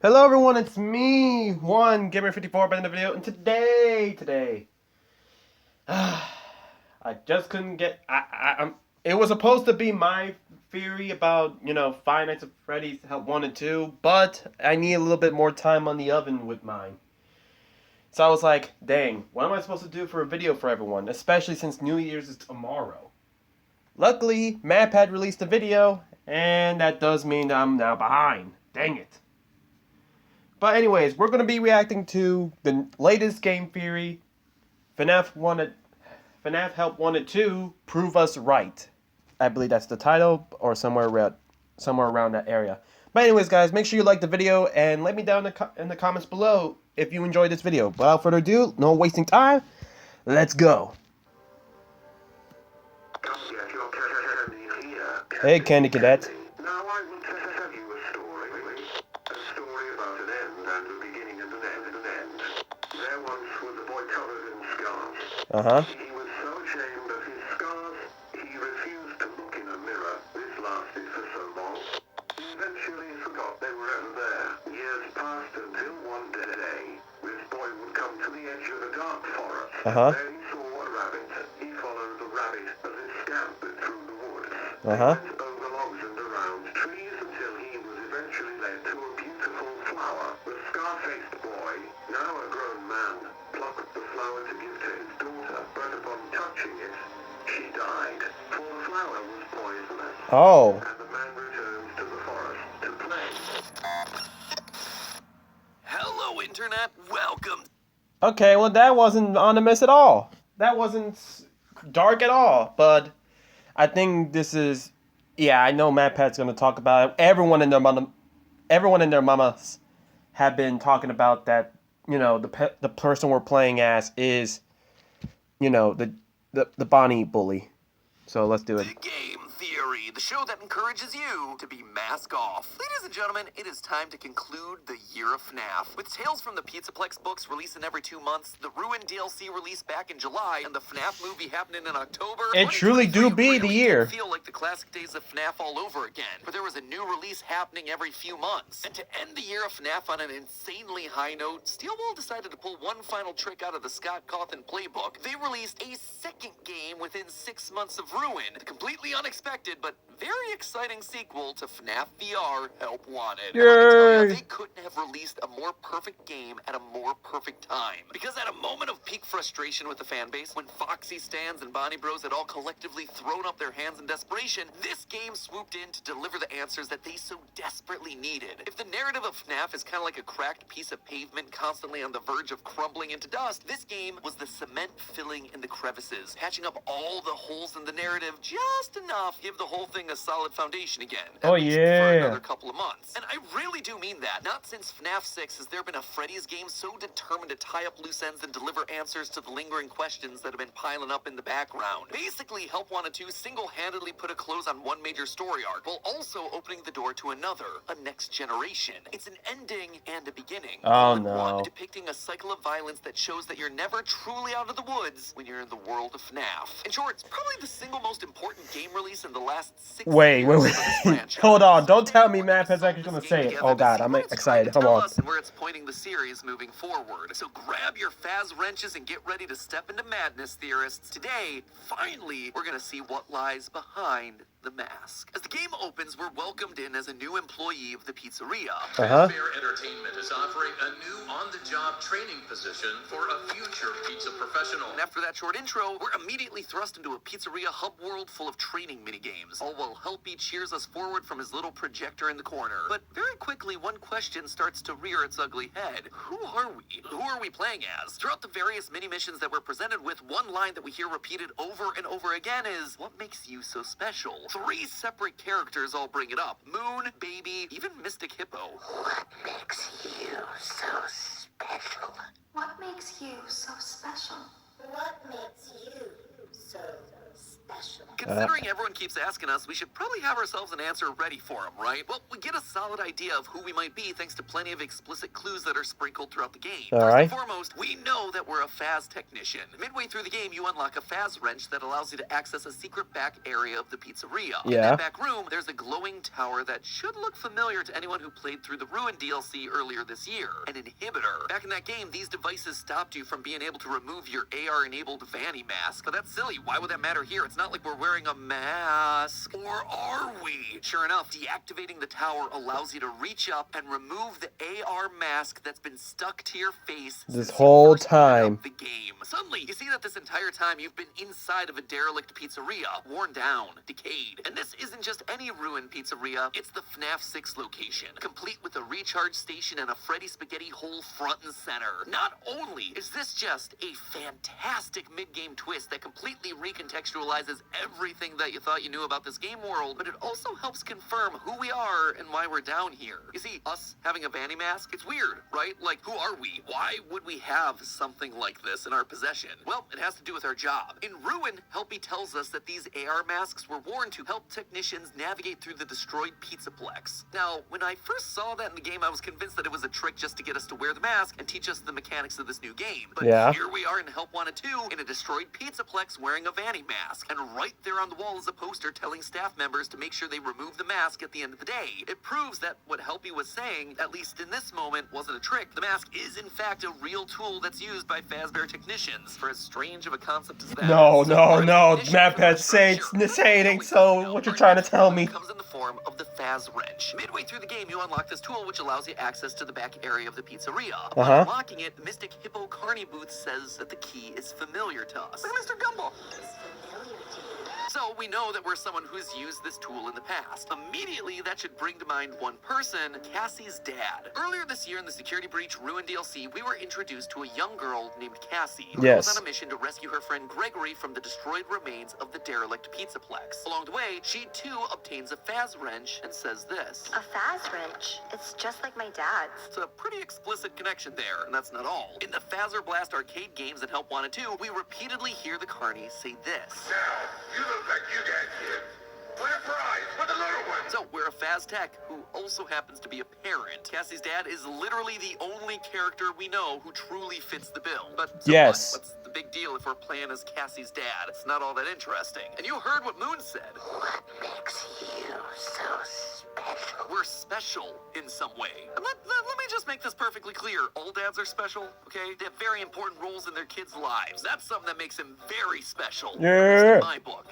Hello everyone, it's me, Gamer54 back in the video, and today, I just couldn't get, it was supposed to be my theory about, Five Nights at Freddy's Help 1 and 2, but I need a little bit more time on the oven with mine. So I was like, dang, what am I supposed to do for a video for everyone, especially since New Year's is tomorrow? Luckily, MadPad released a video, and that does mean that I'm now behind. Dang it. But anyways, we're going to be reacting to the latest game theory, FNAF Help 1 and 2, Prove Us Right. I believe that's the title, or somewhere around that area. But anyways, guys, make sure you like the video, and let me down in the comments below if you enjoyed this video. Without further ado, no wasting time, let's go. Hey, Candy Cadet. Uh-huh. He was so ashamed of his scars, he refused to look in a mirror. This lasted for so long. He eventually forgot they were ever there. Years passed until one day, this boy would come to the edge of a dark forest. Uh-huh. There he saw a rabbit. He followed the rabbit as it scampered through the woods. Uh-huh. He went over logs and around trees until he was eventually led to a beautiful flower. The scar-faced boy, now a grown man, plucked the flower to give to his daughter, but upon touching it, she died, for the flower was poisonous. Oh. And the man returned to the forest to play. Hello, Internet. Welcome. Okay, well that wasn't ominous at all. That wasn't dark at all, but I think this is, yeah, I know MadPad's going to talk about it. Everyone and their mamas have been talking about that. The person we're playing as is, the Bonnie bully. So let's do it. The Game Theory, the show that encourages you to be mask off. Ladies and gentlemen, it is time to conclude the year of FNAF. With Tales from the Pizzaplex books releasing every 2 months, the Ruin DLC released back in July, and the FNAF movie happening in October, It truly do be the year. Feel like the classic days of FNAF all over again, where there was a new release happening every few months. And to end the year of FNAF on an insanely high note, Steelwall decided to pull one final trick out of the Scott Cawthon playbook. They released a second game within 6 months of Ruin, the completely unexpected but very exciting sequel to FNAF VR Help Wanted. And I can tell you, they couldn't have released a more perfect game at a more perfect time. Because at a moment of peak frustration with the fan base, when Foxy Stans and Bonnie Bros had all collectively thrown up their hands in desperation, this game swooped in to deliver the answers that they so desperately needed. If the narrative of FNAF is kind of like a cracked piece of pavement constantly on the verge of crumbling into dust, this game was the cement filling in the crevices, patching up all the holes in the narrative just enough to give the whole thing a solid foundation again. Oh, At least yeah. for another couple of months. And I really do mean that. Not since FNAF 6 has there been a Freddy's game so determined to tie up loose ends and deliver answers to the lingering questions that have been piling up in the background. Basically, Help Wanted 2 single-handedly put a close on one major story arc, while also opening the door to another, a next generation. It's an ending and a beginning. Oh, all in no. one, depicting a cycle of violence that shows that you're never truly out of the woods when you're in the world of FNAF. In short, it's probably the single most important game release in the last 6 years. Wait. Hold on. Don't tell me MadPad's actually going to say it. Oh, God. I'm excited. Hold on. And where it's pointing the series moving forward. So grab your Faz wrenches and get ready to step into madness, theorists. Today, finally, we're going to see what lies behind the mask. As the game opens, we're welcomed in as a new employee of the pizzeria. Uh-huh. Fair Entertainment is offering a new on-the-job training position for a future pizza professional. And after that short intro, we're immediately thrust into a pizzeria hub world full of training minigames, all while Helpy cheers us forward from his little projector in the corner. But very quickly, one question starts to rear its ugly head. Who are we? Who are we playing as? Throughout the various mini-missions that we're presented with, one line that we hear repeated over and over again is, what makes you so special? 3 separate characters all bring it up. Moon, Baby, even Mystic Hippo. What makes you so special? What makes you so special? What makes you so special? Considering everyone keeps asking us, we should probably have ourselves an answer ready for them, right? Well, we get a solid idea of who we might be thanks to plenty of explicit clues that are sprinkled throughout the game. All First right. and foremost, we know that we're a Faz technician. Midway through the game, you unlock a Faz wrench that allows you to access a secret back area of the pizzeria. In Yeah. that back room, there's a glowing tower that should look familiar to anyone who played through the Ruin DLC earlier this year. An inhibitor. Back in that game, these devices stopped you from being able to remove your AR-enabled Vanny mask. But that's silly. Why would that matter here? It's not like we're wearing a mask. Or are we? Sure enough, deactivating the tower allows you to reach up and remove the AR mask that's been stuck to your face This since you whole first booted time. up the game. Suddenly, you see that this entire time you've been inside of a derelict pizzeria, worn down, decayed. And this isn't just any ruined pizzeria, it's the FNAF 6 location, complete with a recharge station and a Freddy spaghetti hole front and center. Not only is this just a fantastic mid-game twist that completely recontextualizes everything that you thought you knew about this game world, but it also helps confirm who we are and why we're down here. You see, us having a Vanny mask, it's weird, right? Like, who are we? Why would we have something like this in our possession? Well, it has to do with our job. In Ruin, Helpy tells us that these AR masks were worn to help technicians navigate through the destroyed Pizzaplex. Now, when I first saw that in the game, I was convinced that it was a trick just to get us to wear the mask and teach us the mechanics of this new game. But Yeah. here we are in Help Wanted 2 in a destroyed Pizzaplex wearing a Vanny mask. And right there on the wall is a poster telling staff members to make sure they remove the mask at the end of the day. It proves that what Helpy was saying, at least in this moment, wasn't a trick. The mask is in fact a real tool that's used by Fazbear technicians. For as strange of a concept as that. No, So no, our no, technician Matt for Pat the Saints, structure. this ain't We so know what you're our trying to next tell tool me. comes in the form of the Faz wrench. Midway through the game, you unlock this tool which allows you access to the back area of the pizzeria. Upon unlocking it, the Mystic Hippo Carney booth says that the key is familiar to us. Like Mr. Gumball. So we know that we're someone who's used this tool in the past. Immediately, that should bring to mind one person, Cassie's dad. Earlier this year in the Security Breach Ruin DLC, we were introduced to a young girl named Cassie, who Yes. was on a mission to rescue her friend Gregory from the destroyed remains of the derelict Pizzaplex. Along the way, she too obtains a Faz wrench and says this. A Faz wrench? It's just like my dad's. It's a pretty explicit connection there, and that's not all. In the Fazzer Blast arcade games that Help Wanted 2, we repeatedly hear the carny say this. Now, you look like you got kids. What a prize for the little one. So, we're a Faz tech who also happens to be a parent. Cassie's dad is literally the only character we know who truly fits the bill. But so Yes. what's the big deal if we're playing as Cassie's dad? It's not all that interesting. And you heard what Moon said. What makes you so special? We're special in some way. And let me just make this perfectly clear. All dads are special, okay? They have very important roles in their kids' lives. That's something that makes him very special. At least Yeah. in my book.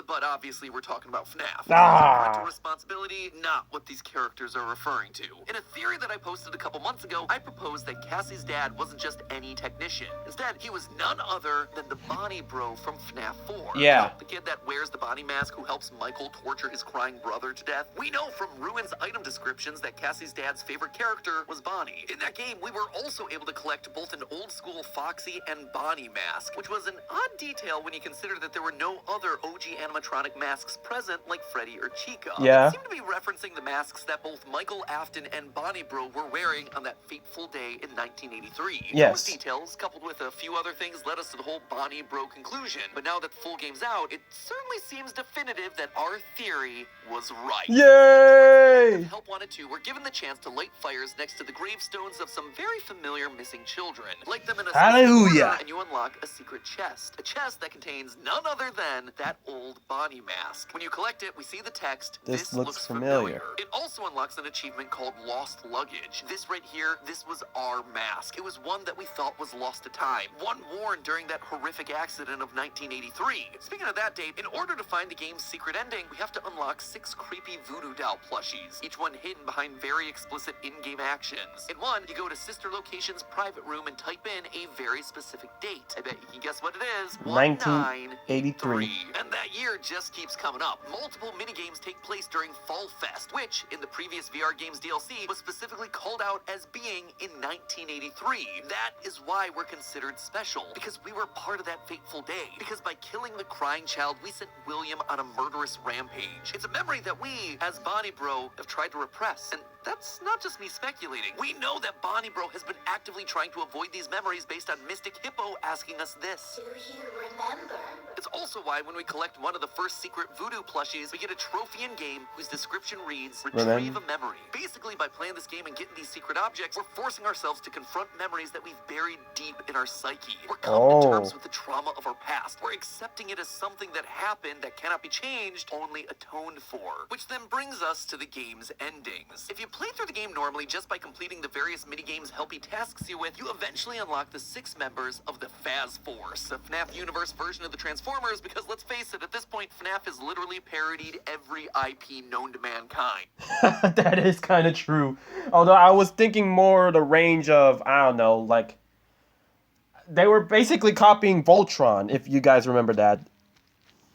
But obviously we're talking about FNAF. Parental responsibility, not what these characters are referring to. In a theory that I posted a couple months ago, I proposed that Cassie's dad wasn't just any technician. Instead, he was none other than the Bonnie Bro from FNAF 4. Yeah. You know, the kid that wears the Bonnie mask who helps Michael torture his crying brother to death. We know from Ruin's item descriptions that Cassie's dad's favorite character was Bonnie. In that game, we were also able to collect both an old school Foxy and Bonnie mask, which was an odd detail when you consider that there were no other OG animatronic masks present like Freddy or Chica. Yeah. It seemed to be referencing the masks that both Michael Afton and Bonnie Bro were wearing on that fateful day in 1983. Yes. Those details, coupled with a few other things, led us to the whole Bonnie Bro conclusion. But now that the full game's out, it certainly seems definitive that our theory was right. Yay! Help Wanted 2 were given the chance to light fires next to the gravestones of some very familiar missing children. Light them in a Hallelujah. corner and you unlock a secret chest. A chest that contains none other than that old Bonnie mask. When you collect it, we see the text, This looks familiar. It also unlocks an achievement called Lost Luggage. This right here, this was our mask. It was one that we thought was lost to time. One worn during that horrific accident of 1983. Speaking of that date, in order to find the game's secret ending, we have to unlock 6 creepy voodoo doll plushies, each one hidden behind very explicit in-game actions. In one, you go to Sister Location's private room and type in a very specific date. I bet you can guess what it is. 1983. And that year just keeps coming up. Multiple minigames take place during Fall Fest, which, in the previous VR Games DLC, was specifically called out as being in 1983. That is why we're considered special, because we were part of that fateful day. Because by killing the crying child, we sent William on a murderous rampage. It's a memory that we, as Bonnie Bro, have tried to repress. And that's not just me speculating. We know that Bonnie Bro has been actively trying to avoid these memories based on Mystic Hippo asking us this. Do you remember? It's also why when we collect collect one of the first secret voodoo plushies, we get a trophy in-game whose description reads, Remember? retrieve a memory. Basically, by playing this game and getting these secret objects, we're forcing ourselves to confront memories that we've buried deep in our psyche. We're coming to terms with the trauma of our past. We're accepting it as something that happened that cannot be changed, only atoned for. Which then brings us to the game's endings. If you play through the game normally just by completing the various minigames Helpy tasks you with, you eventually unlock the 6 members of the Faz Force, a FNAF universe version of the Transformers, because let's face it, at this point, FNAF has literally parodied every IP known to mankind. That is kind of true. Although I was thinking more the range of, I don't know, like, they were basically copying Voltron, if you guys remember that.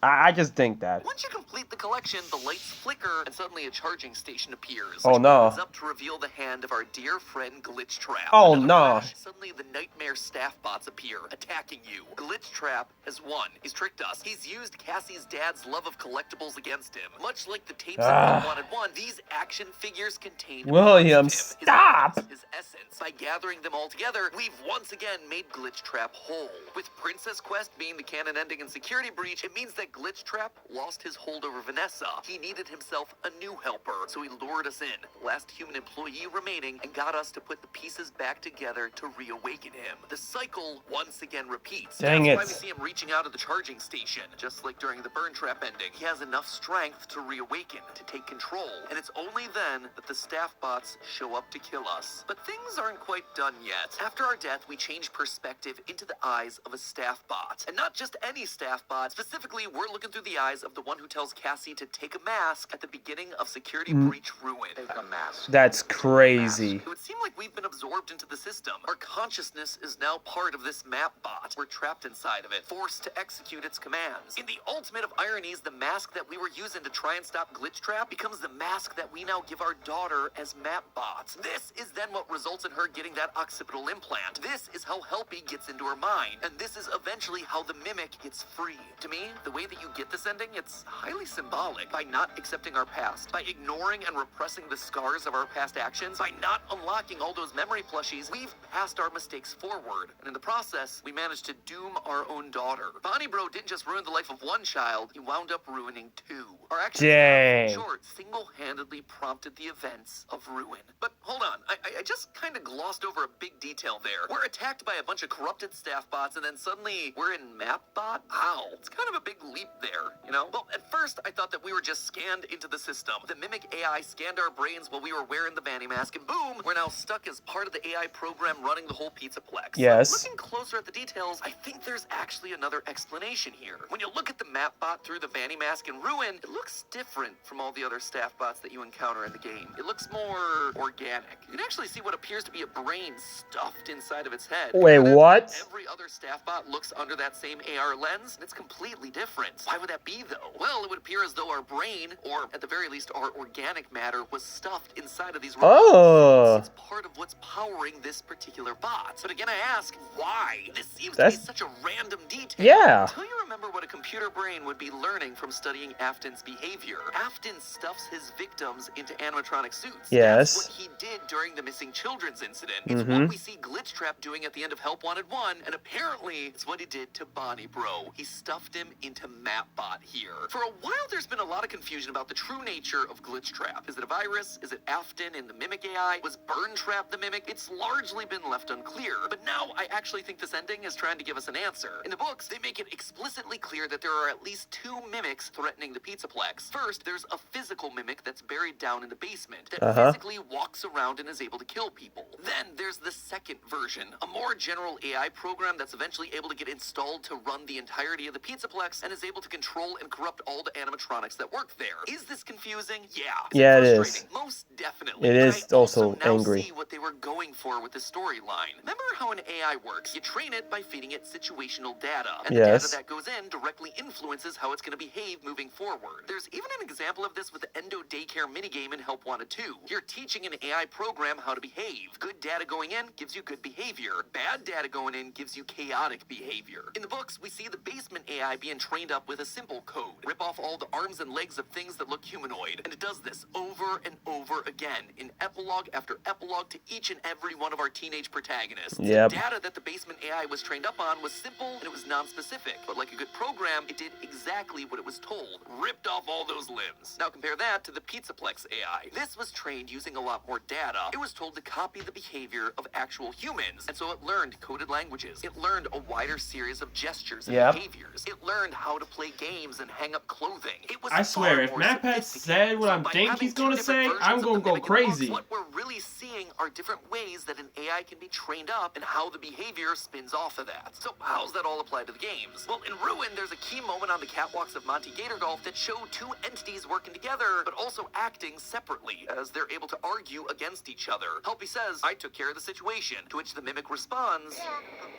I just think that. Once you complete the collection, the lights flicker and suddenly a charging station appears. Oh, which no. opens up to reveal the hand of our dear friend Glitch Trap. Oh, Another no. flash, suddenly the nightmare staff bots appear, attacking you. Glitch Trap has won. He's tricked us. He's used Cassie's dad's love of collectibles against him. Much like the tapes of Wanted One, these action figures contain William, parts of him, stop! his essence. By gathering them all together, we've once again made Glitch Trap whole. With Princess Quest being the canon ending in Security Breach, it means that Glitch Trap lost his hold over Vanessa. He needed himself a new helper, so he lured us in, last human employee remaining, and got us to put the pieces back together to reawaken him. The cycle once again repeats. Dang That's it. why we see him reaching out at the charging station. Just like during the Burn Trap ending, he has enough strength to reawaken, to take control, and it's only then that the staff bots show up to kill us. But things aren't quite done yet. After our death, we change perspective into the eyes of a staff bot. And not just any staff bot. Specifically, we're looking through the eyes of the one who tells Cassie to take a mask at the beginning of Security Breach Ruin. Take a mask. That's crazy. It would seem like we've been absorbed into the system. Our consciousness is now part of this map bot. We're trapped inside of it, forced to execute its commands. In the ultimate of ironies, the mask that we were using to try and stop Glitch Trap becomes the mask that we now give our daughter as map bots. This is then what results in her getting that occipital implant. This is how Helpy gets into her mind, and this is eventually how the mimic gets free. To me, the way that you get this ending, it's highly symbolic. By not accepting our past, by ignoring and repressing the scars of our past actions, by not unlocking all those memory plushies, we've passed our mistakes forward. And in the process, we managed to doom our own daughter. Bonnie Bro didn't just ruin the life of one child, he wound up ruining 2. Our actions Dang. in short, single-handedly prompted the events of ruin. But hold on, I just kind of glossed over a big detail there. We're attacked by a bunch of corrupted staff bots, and then suddenly we're in MapBot? Ow. It's kind of a big leap there, you know? Well, at first, I thought that we were just scanned into the system. The Mimic AI scanned our brains while we were wearing the Vanny mask, and boom, we're now stuck as part of the AI program running the whole Pizzaplex. Yes. But looking closer at the details, I think there's actually another explanation here. When you look at the MapBot through the Vanny mask in Ruin, it looks different from all the other staff bots that you encounter in the game. It looks more organic. You can actually see what appears to be a brain stuffed inside of its head. Wait, And then what? Every other staff bot looks under that same AR lens, and it's completely different. Why would that be, though? Well, it would appear as though our brain, or at the very least our organic matter, was stuffed inside of these robots. Oh. It's part of what's powering this particular bot. But again, I ask, why? This seems to That's- be such a random detail. Yeah. Until you remember what a computer brain would be learning from studying Afton's behavior. Afton stuffs his victims into animatronic suits. Yes. That's what he did during the missing children's incident. It's what we see Glitch Trap doing at the end of Help Wanted 1, and apparently it's what he did to Bonnie Bro. He stuffed him into MapBot here. For a while, there's been a lot of confusion about the true nature of Glitch Trap. Is it a virus? Is it Afton in the Mimic AI? Was Burn Trap the Mimic? It's largely been left unclear. But now I actually think this ending is trying to give us an answer. In the books, they make it explicitly clear that there are at least 2 mimics threatening the Pizzaplex. First, there's a physical mimic that's buried down in the basement that physically walks around and is able to kill people. Then there's the second version, a more general AI program that's eventually able to get installed to run the entirety of the Pizzaplex and is able to control and corrupt all the animatronics that work there. Is this confusing? Yeah. Yeah, it is. frustrating? Most definitely. It But is I also now angry. see what they were going for with the storyline. Remember how an AI works? You train it by feeding it situational data, and the Yes. data that goes in directly influences how it's going to behave moving forward. There's even an example of this with the Endo Daycare minigame in Help Wanted 2. You're teaching an AI program how to behave. Good data going in gives you good behavior. Bad data going in gives you chaotic behavior. In the books, we see the basement AI being trained up with a simple code. Rip off all the arms and legs of things that look humanoid. And it does this over and over again in epilogue after epilogue to each and and every one of our teenage protagonists. Yep. The data that the basement AI was trained up on was simple and it was non-specific, but like a good program, it did exactly what it was told. Ripped off all those limbs. Now compare that to the Pizzaplex AI. This was trained using a lot more data. It was told to copy the behavior of actual humans, and so it learned coded languages. It learned a wider series of gestures and behaviors. It learned how to play games and hang up clothing. It was I swear, if far more MatPat sophisticated. said what So I by think having he's two gonna different say, versions I'm of gonna the go mimic in the books, crazy. what we're really seeing are different ways that an AI can be trained up and how the behavior spins off of that. So how's that all apply to the games? Well, in Ruin, there's a key moment on the catwalks of Monty Gator Golf that show two entities working together, but also acting separately, as they're able to argue against each other. Helpy says, I took care of the situation, to which the mimic responds,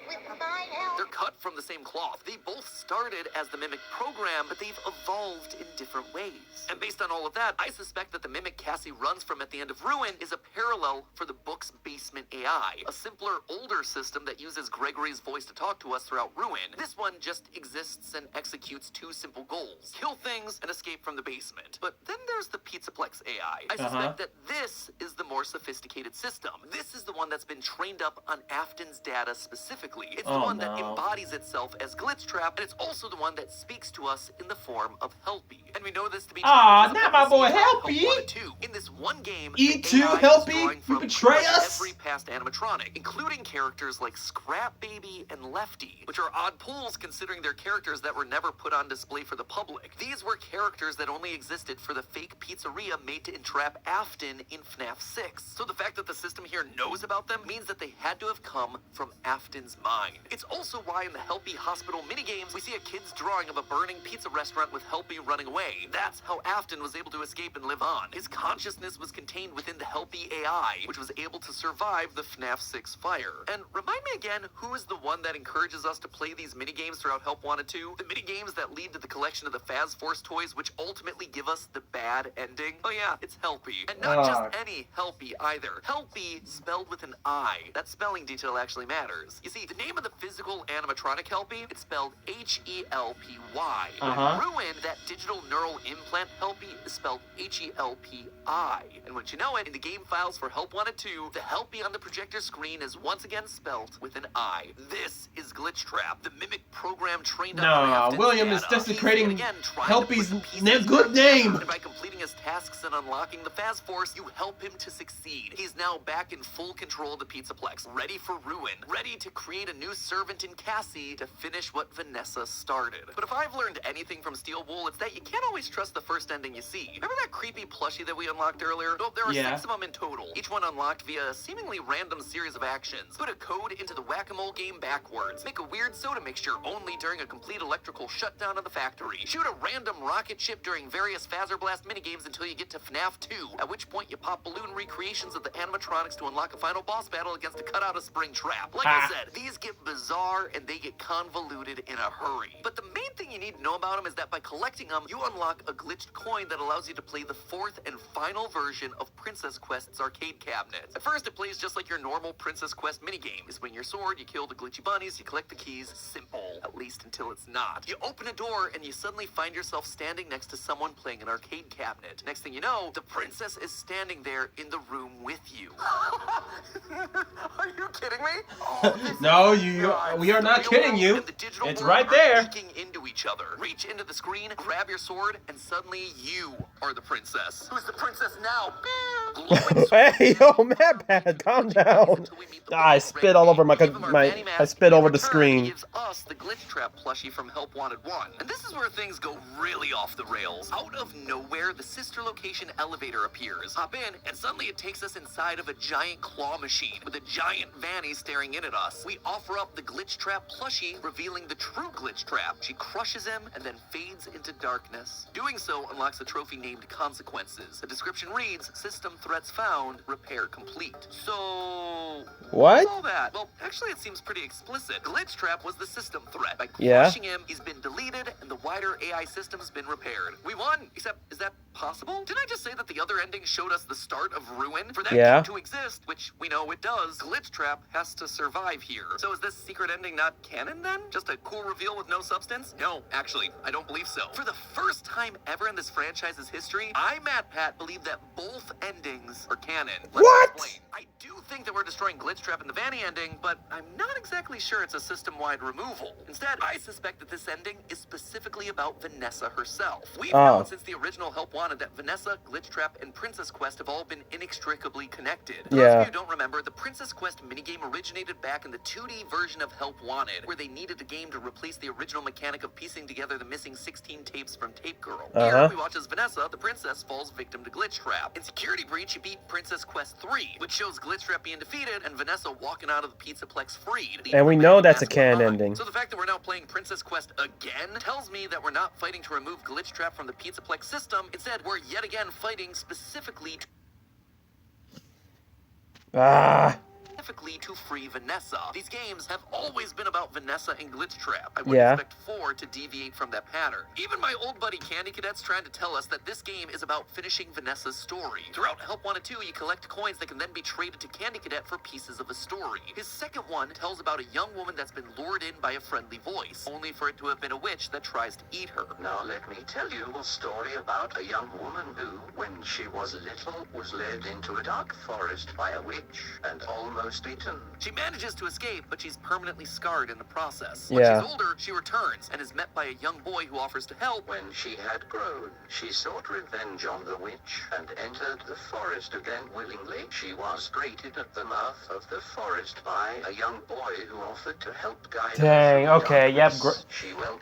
With my help. they're cut from the same cloth. They both started as the mimic program, but they've evolved in different ways. And based on all of that, I suspect that the mimic Cassie runs from at the end of Ruin is a parallel for the book's basement AI, a simpler, older system that uses Gregory's voice to talk to us throughout Ruin. This one just exists and executes two simple goals: kill things and escape from the basement. But then there's the Pizzaplex AI. I suspect that this is the more sophisticated system. This is the one that's been trained up on Afton's data specifically. It's the one that embodies itself as Glitchtrap, and it's also the one that speaks to us in the form of Helpy. And we know this to be true because of not what my we boy see in Help Helpy. 1 and 2. In this one game, E2 the AI is Helpy, drawing you from betray pretty much us? every past animatronic, including characters like Scrap Baby and Lefty, which are odd pulls considering they're characters that were never put on display for the public. These were characters that only existed for the fake pizzeria made to entrap Afton in FNAF 6. So the fact that the system here knows about them means that they had to have come from Afton's mind. It's also why in the Helpy Hospital minigames, we see a kid's drawing of a burning pizza restaurant with Helpy running away. That's how Afton was able to escape and live on. His consciousness was contained within the Helpy AI, which was able to survive the FNAF 6 fire. And remind me again, who is the one that encourages us to play these minigames throughout Help 1 and 2? The minigames that lead to the collection of the Faz Force toys, which ultimately give us the bad ending? Oh yeah, it's Helpy. And not just any Helpy either. Helpy spelled with an I. That spelling detail actually matters. You see, the name of the physical animatronic Helpy, it's spelled Helpy. In Ruin, that digital neural implant Helpy is spelled Helpi. And once you know it, in the game files for Help 1 and 2, the Helpy on the projector screen is once again spelt with an I. This is Glitchtrap, the mimic program trained on Afton's William is data. desecrating He's, again, trying to put Helpy's the pieces good back name. together. And by completing his tasks and unlocking the Faz Force, you help him to succeed. He's now back in full control of the Pizzaplex, ready for Ruin, ready to create a new servant in Cassie to finish what Vanessa started. But if I've learned anything from Steel Wool, it's that you can't always trust the first ending you see. Remember that creepy plushie that we unlocked earlier? Well, there are 6 of them in total, each one unlocked via a seemingly random series of actions. Put a code into the whack-a-mole game backwards. Make a weird soda mixture only during a complete electrical shutdown of the factory. Shoot a random rocket ship during various Phaser Blast minigames until you get to FNAF 2, at which point you pop balloon recreations of the animatronics to unlock a final boss battle against a cutout of Springtrap. Like I said, these get bizarre and they get convoluted in a hurry. But the main thing you need to know about them is that by collecting them, you unlock a glitched coin that allows you to play the 4th and final version of Princess Quest's arcade cabinet. At first, it plays just like your normal Princess Quest minigame. You swing your sword, you kill the glitchy bunnies, you collect the keys. Simple. At least until it's not. You open a door and you suddenly find yourself standing next to someone playing an arcade cabinet. Next thing you know, the princess is standing there in the room with you. Are you kidding me? Oh, No, we are not kidding you. It's right there. Peeking into each other. Reach into the screen, grab your sword, and suddenly you are the princess. Who's the princess now? Hey, yo, MatPat, calm down. I spit all over I spit over the screen. Gives us the Glitchtrap plushie from Help Wanted 1. And this is where things go really off the rails. Out of nowhere, the sister location elevator appears. Hop in, and suddenly it takes us inside of a giant claw machine with a giant Vanny staring in at us. We offer up the Glitchtrap plushie, revealing the true Glitchtrap. She crushes him and then fades into darkness. Doing so unlocks a trophy named Consequences. The description reads, system threats found, repair complete. So... What? all that? Well, actually it seems pretty explicit. Glitchtrap was the system threat. By Yeah. crushing him, he's been deleted and the wider AI system's been repaired. We won! Except, is that possible? Didn't I just say that the other ending showed us the start of Ruin? For that game to exist, which we know it does, Glitchtrap has to survive here. So is this secret ending not canon then? Just a cool reveal with no substance? No, actually, I don't believe so. For the first time ever in this franchise's history, I, MatPat, believe that both endings are canon. Let me explain. I do think that we're destroying Glitch Trap in the Vanny ending, but I'm not exactly sure it's a system-wide removal. Instead, I suspect that this ending is specifically about Vanessa herself. We've known since the original Help Wanted that Vanessa, Glitch Trap, and Princess Quest have all been inextricably connected. For those of you who don't remember, the Princess Quest minigame originated back in the 2D version of Help Wanted, where they needed a game to replace the original mechanic of piecing together the missing 16 tapes from Tape Girl. Here, we watch as Vanessa, the princess, falls victim to Glitch Trap. In Security Breach, you beat Princess Quest 3, which shows Glitch Trap being defeated and Vanessa walking out of the Pizzaplex freed. And we know that's a canon ending. So the fact that we're now playing Princess Quest again tells me that we're not fighting to remove Glitch Trap from the Pizzaplex system. Instead, we're yet again fighting specifically to free Vanessa. These games have always been about Vanessa and Glitch Trap. I wouldn't expect 4 to deviate from that pattern. Even my old buddy Candy Cadet's trying to tell us that this game is about finishing Vanessa's story. Throughout Help Wanted 2, you collect coins that can then be traded to Candy Cadet for pieces of a story. His second one tells about a young woman that's been lured in by a friendly voice, only for it to have been a witch that tries to eat her. Now let me tell you a story about a young woman who, when she was little, was led into a dark forest by a witch and almost eaten. She manages to escape, but she's permanently scarred in the process. When she's older, she returns and is met by a young boy who offers to help. When she had grown, she sought revenge on the witch and entered the forest again willingly. She was greeted at the mouth of the forest by a young boy who offered to help guide her. Dang, okay, yep.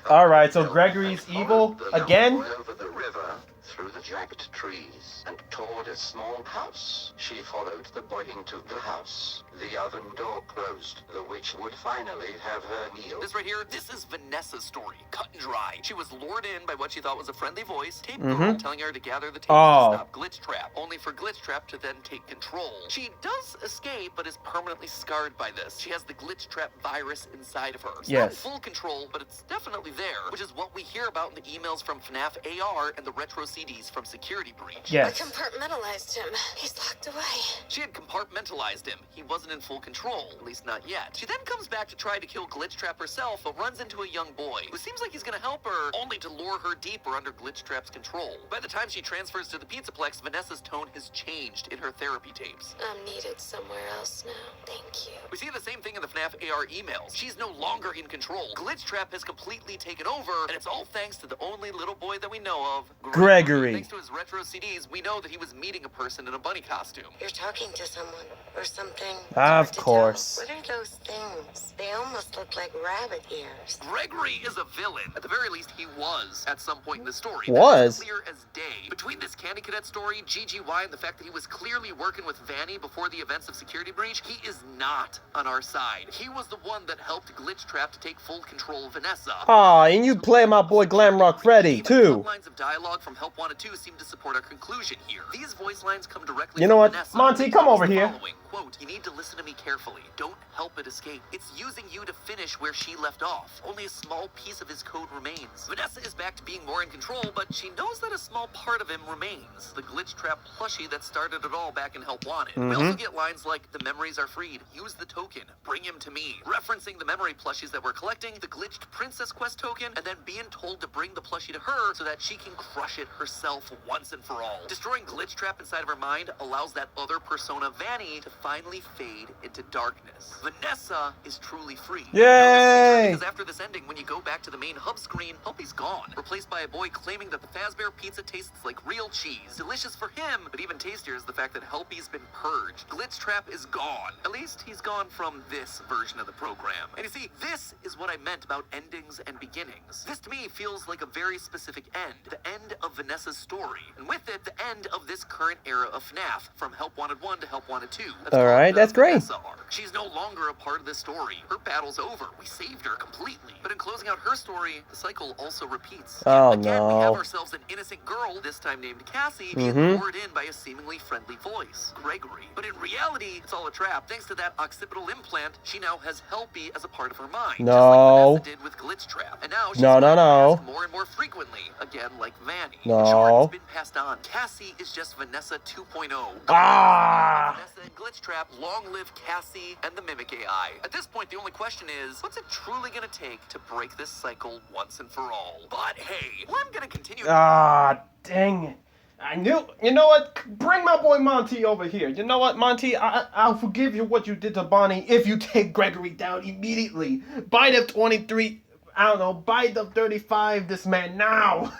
Alright, so Gregory's evil again? Over the river, through the jagged trees, and toward a small house. She followed the boy into the house. The oven door closed. The witch would finally have her meal. This right here, this is Vanessa's story, cut and dry. She was lured in by what she thought was a friendly voice, Tape Girl, telling her to gather the tapes to stop Glitch Trap, only for Glitch Trap to then take control. She does escape, but is permanently scarred by this. She has the Glitch Trap virus inside of her. It's not in full control, but it's definitely there, which is what we hear about in the emails from FNAF AR and the retro CDs from Security Breach. I compartmentalized him. He's locked away. She had compartmentalized him. He wasn't in full control, at least not yet. She then comes back to try to kill Glitch Trap herself, but runs into a young boy who seems like he's gonna help her, only to lure her deeper under Glitch Trap's control. By the time she transfers to the Pizzaplex, Vanessa's tone has changed in her therapy tapes. I'm needed somewhere else now. Thank you. We see the same thing in the FNAF AR emails. She's no longer in control. Glitch Trap has completely taken over, and it's all thanks to the only little boy that we know of, Gregory. Thanks to his retro CDs, we know that he was meeting a person in a bunny costume. You're talking to someone or something. Of course. What are those things? They almost look like rabbit ears. Gregory is a villain. At the very least, he was at some point in the story. Was? Clear as day. Between this Candy Cadet story, GGY, and the fact that he was clearly working with Vanny before the events of Security Breach, he is not on our side. He was the one that helped Glitch Trap to take full control of Vanessa. Aw, and you play my boy Glamrock Freddy, too. Lines of dialogue from Help Wanted 2 seem to support our conclusion here. These voice lines come directly You know from what? Vanessa. Monty, come over here. Quote, you need to listen to me carefully. Don't help it escape. It's using you to finish where she left off. Only a small piece of his code remains. Vanessa is back to being more in control, but she knows that a small part of him remains. The Glitch Trap plushie that started it all back in Help Wanted. We also get lines like, the memories are freed. Use the token. Bring him to me. Referencing the memory plushies that we're collecting, the glitched Princess Quest token, and then being told to bring the plushie to her so that she can crush it herself once and for all. Destroying Glitch Trap inside of her mind allows that other persona, Vanny, to finally fade into darkness. Vanessa is truly free. Yay! Because after this ending, when you go back to the main hub screen, Helpy's gone, replaced by a boy claiming that the Fazbear pizza tastes like real cheese. Delicious for him, but even tastier is the fact that Helpy's been purged. Glitch Trap is gone. At least he's gone from this version of the program. And you see, this is what I meant about endings and beginnings. This to me feels like a very specific end. The end of Vanessa's story. And with it, the end of this current era of FNAF, from Help Wanted 1 to Help Wanted 2. Alright, that's great. She's no longer a part of this story. Her battle's over. We saved her completely. But in closing out her story, the cycle also repeats. Oh, Again, we have no. ourselves an innocent girl, this time named Cassie, being lured in by a seemingly friendly voice, Gregory. But in reality, it's all a trap. Thanks to that occipital implant, she now has Helpy as a part of her mind. No. Just like Vanessa did with Glitch Trap. And now she's No. ask more and more frequently, again like Vanny. No. In short, it's been passed on. Cassie is just Vanessa 2.0. Ah! Vanessa and Glitch Trap, long live Cassie and the Mimic AI. At this point, the only question is, what's it truly gonna take to break this cycle once and for all? But hey, I'm gonna continue. Ah, dang it. I knew. You know what? Bring my boy Monty over here. You know what, Monty? I'll forgive you what you did to Bonnie if you take Gregory down immediately. Bite of 23. I don't know. Bite of 35. This man now.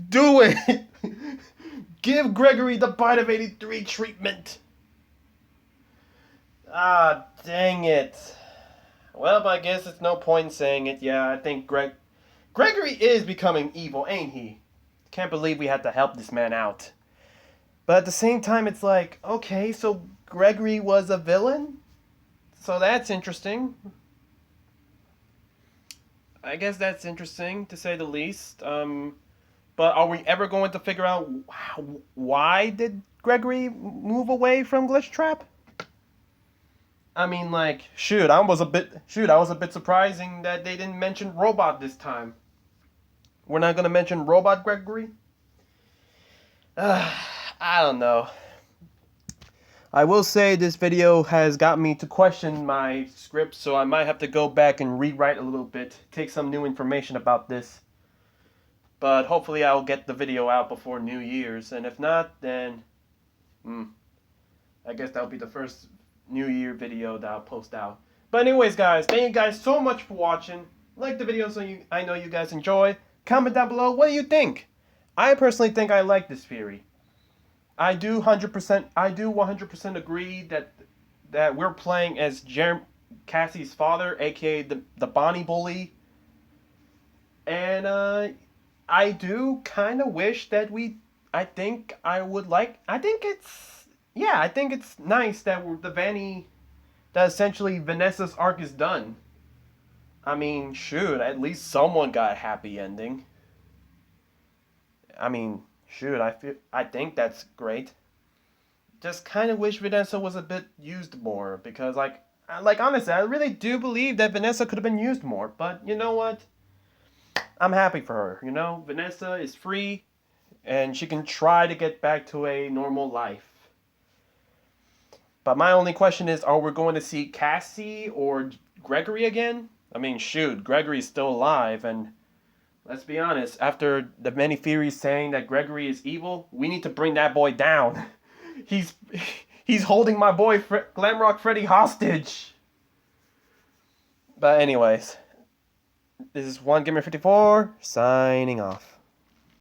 Do it. Give Gregory the bite of 83 treatment. Ah, dang it. Well, I guess it's no point in saying it. Yeah, I think Gregory is becoming evil, ain't he? Can't believe we had to help this man out. But at the same time, it's like, okay, so Gregory was a villain? So that's interesting. I guess that's interesting, to say the least. But are we ever going to figure out why did Gregory move away from Glitch Trap? I mean, like, shoot, I was a bit surprising that they didn't mention Robot this time. We're not gonna mention Robot Gregory? I don't know. I will say this video has got me to question my script, so I might have to go back and rewrite a little bit, take some new information about this. But hopefully I'll get the video out before New Year's, and if not, then I guess that'll be the first New Year video that I'll post out. But anyways, guys, thank you guys so much for watching. Like the video so I know you guys enjoy. Comment down below, what do you think? I personally think I like this theory. I do 100% agree that we're playing as Cassie's father, aka the Bonnie bully. And I do kind of wish that I think it's nice that that essentially Vanessa's arc is done. I mean, shoot, at least someone got a happy ending. I mean, shoot, I think that's great. Just kind of wish Vanessa was a bit used more, because like honestly, I really do believe that Vanessa could have been used more, but you know what? I'm happy for her, you know? Vanessa is free, and she can try to get back to a normal life. But my only question is, are we going to see Cassie or Gregory again? I mean, shoot, Gregory's still alive, and let's be honest, after the many theories saying that Gregory is evil, we need to bring that boy down. He's holding my boy Glamrock Freddy hostage. But anyways, this is 1Gamer54 signing off.